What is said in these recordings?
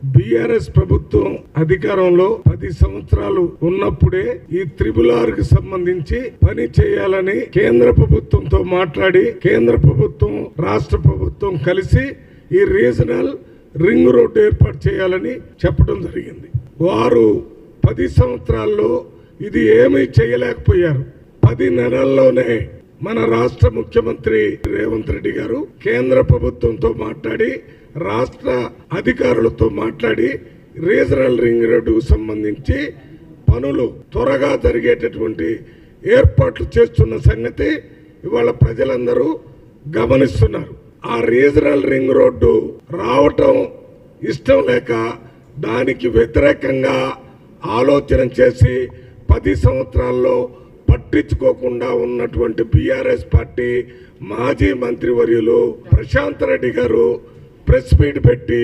BRS ప్రభుత్వం అధికారంలో 10 సంవత్సరాలు ఉన్నప్పుడే ఈ త్రిబుల్ కి సంబంధించి పని చేయాలని కేంద్ర ప్రభుత్వంతో మాట్లాడి కేంద్ర ప్రభుత్వం రాష్ట్ర ప్రభుత్వం కలిసి ఈ రీజనల్ రింగ్ రోడ్డు ఏర్పాటు చేయాలని చెప్పడం జరిగింది. వారు 10 సంవత్సరాల్లో ఇది ఏమీ చేయలేకపోయారు. 10 నెలల్లోనే మన రాష్ట్ర ముఖ్యమంత్రి రేవంత్ రెడ్డి గారు కేంద్ర ప్రభుత్వంతో మాట్లాడి రాష్ట్ర అధికారులతో మాట్లాడి రీజనల్ రింగ్ రోడ్డుకు సంబంధించి పనులు త్వరగా జరిగేటటువంటి ఏర్పాట్లు చేస్తున్న సంగతి ఇవాళ ప్రజలందరూ గమనిస్తున్నారు. ఆ రీజనల్ రింగ్ రోడ్డు రావటం ఇష్టం లేక దానికి వ్యతిరేకంగా ఆలోచన చేసి 10 సంవత్సరాల్లో పట్టించుకోకుండా ఉన్నటువంటి బీఆర్ఎస్ పార్టీ మాజీ మంత్రివర్యులు ప్రశాంత్ రెడ్డి గారు ప్రెస్ మీట్ పెట్టి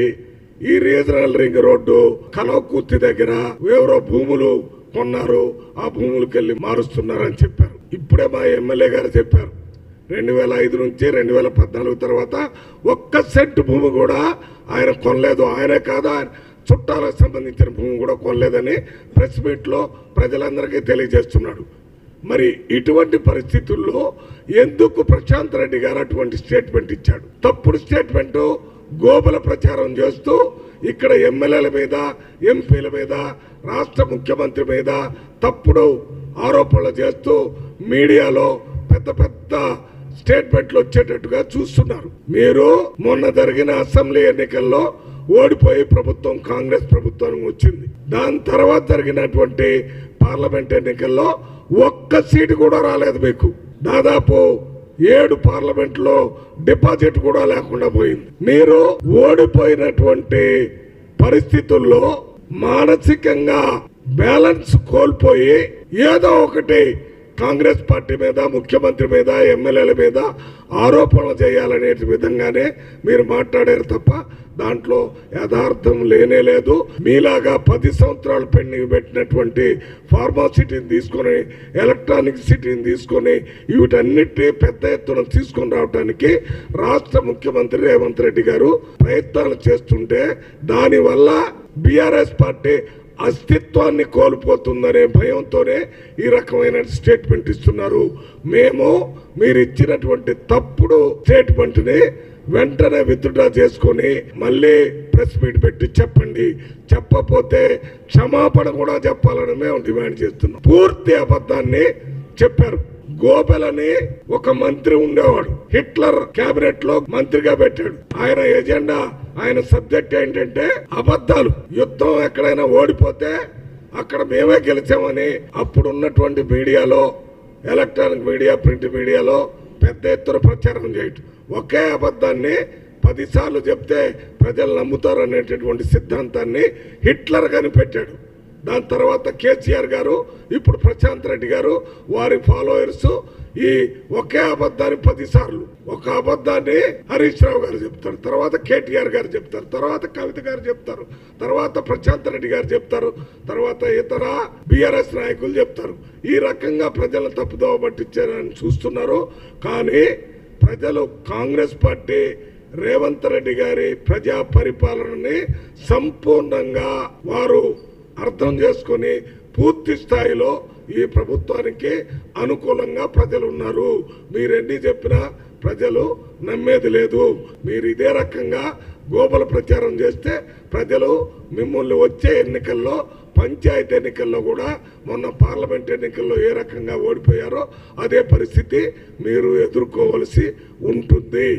ఈ రీజనల్ రింగ్ రోడ్డు కలవకుర్తి దగ్గర ఎవరో భూములు కొన్నారు, ఆ భూములకు వెళ్ళి మారుస్తున్నారని చెప్పారు. ఇప్పుడే మా ఎమ్మెల్యే గారు చెప్పారు 2005 నుంచి 2014 తర్వాత ఒక్క సెంటు భూమి కూడా ఆయన కొనలేదు. ఆయనే కాదు, ఆయన చుట్టాలకు సంబంధించిన భూమి కూడా కొనలేదని ప్రెస్ మీట్ లో ప్రజలందరికీ తెలియజేస్తున్నాడు. మరి ఇటువంటి పరిస్థితుల్లో ఎందుకు ప్రశాంత్ రెడ్డి గారు అటువంటి స్టేట్మెంట్ ఇచ్చాడు? తప్పుడు స్టేట్మెంట్ గోబల ప్రచారం చేస్తూ ఇక్కడ ఎమ్మెల్యేల మీద, ఎంపీల మీద, రాష్ట్ర ముఖ్యమంత్రి మీద తప్పుడు ఆరోపణలు చేస్తూ మీడియాలో పెద్ద పెద్ద స్టేట్మెంట్లు వచ్చేటట్టుగా చూస్తున్నారు. మీరు మొన్న జరిగిన అసెంబ్లీ ఎన్నికల్లో ఓడిపోయి ప్రభుత్వం కాంగ్రెస్ ప్రభుత్వం వచ్చింది. దాని తర్వాత జరిగినటువంటి పార్లమెంట్ ఎన్నికల్లో ఒక్క సీటు కూడా రాలేదు. మీకు దాదాపు 7 పార్లమెంట్ లో డిపాజిట్ కూడా లేకుండా పోయింది. మీరు ఓడిపోయినటువంటి పరిస్థితుల్లో మానసికంగా బ్యాలెన్స్ కోల్పోయి ఏదో ఒకటి కాంగ్రెస్ పార్టీ మీద, ముఖ్యమంత్రి మీద, ఎమ్మెల్యేల మీద ఆరోపణలు చేయాలనే విధంగానే మీరు మాట్లాడారు తప్ప దాంట్లో యథార్థం లేనే లేదు. మీలాగా 10 సంవత్సరాలు పెండింగ్ పెట్టినటువంటి ఫార్మాసిటీని తీసుకొని, ఎలక్ట్రానిక్ సిటీని తీసుకొని వీటన్నిటి పెద్ద ఎత్తున తీసుకొని రావడానికి రాష్ట్ర ముఖ్యమంత్రి రేవంత్ రెడ్డి గారు ప్రయత్నాలు చేస్తుంటే దానివల్ల బీఆర్ఎస్ పార్టీ అస్తిత్వాన్ని కోల్పోతుందనే భయంతోనే ఈ రకమైన స్టేట్మెంట్ ఇస్తున్నారు. మేము మీరు ఇచ్చినటువంటి తప్పుడు స్టేట్మెంట్ ని వెంటనే విత్డ్రా చేసుకొని మళ్ళీ ప్రెస్ మీట్ పెట్టి చెప్పండి. చెప్పకపోతే క్షమాపణ కూడా చెప్పాలని మేము డిమాండ్ చేస్తున్నాం. పూర్తి అబద్ధాన్ని చెప్పారు. గోబెలని ఒక మంత్రి ఉండేవాడు, హిట్లర్ కేబినెట్ లో మంత్రిగా పెట్టాడు. ఆయన ఎజెండా, ఆయన సబ్జెక్ట్ ఏంటంటే అబద్ధాలు. యుద్ధం ఎక్కడైనా ఓడిపోతే అక్కడ మేమే గెలిచామని అప్పుడు ఉన్నటువంటి మీడియాలో, ఎలక్ట్రానిక్ మీడియా, ప్రింట్ మీడియాలో పెద్ద ఎత్తున ప్రచారం చేయటం. ఒకే అబద్ధాన్ని 10 సార్లు చెప్తే ప్రజలు నమ్ముతారు అనేటటువంటి సిద్ధాంతాన్ని హిట్లర్ గాని పెట్టాడు. దాని తర్వాత కేసీఆర్ గారు, ఇప్పుడు ప్రశాంత్ రెడ్డి గారు, వారి ఫాలోయర్స్ ఈ ఒకే అబద్ధాన్ని 10 సార్లు, ఒక అబద్ధాన్ని హరీష్ రావు గారు చెప్తారు, తర్వాత కేటీఆర్ గారు చెప్తారు, తర్వాత కవిత గారు చెప్తారు, తర్వాత ప్రశాంత్ రెడ్డి గారు చెప్తారు, తర్వాత ఇతర బీఆర్ఎస్ నాయకులు చెప్తారు. ఈ రకంగా ప్రజలను తప్పుదోవ పట్టించారని చూస్తున్నారు. కానీ ప్రజలు కాంగ్రెస్ పార్టీ రేవంత్ రెడ్డి గారి ప్రజా పరిపాలనని సంపూర్ణంగా వారు అర్థం చేసుకొని పూర్తి స్థాయిలో ఈ ప్రభుత్వానికి అనుకూలంగా ప్రజలు ఉన్నారు. మీరెన్ని చెప్పినా ప్రజలు నమ్మేది లేదు. మీరు ఇదే రకంగా గోబల ప్రచారం చేస్తే ప్రజలు మిమ్మల్ని వచ్చే ఎన్నికల్లో, పంచాయతీ ఎన్నికల్లో కూడా, మొన్న పార్లమెంట్ ఎన్నికల్లో ఏ రకంగా ఓడిపోయారో అదే పరిస్థితి మీరు ఎదుర్కోవలసి ఉంటుంది.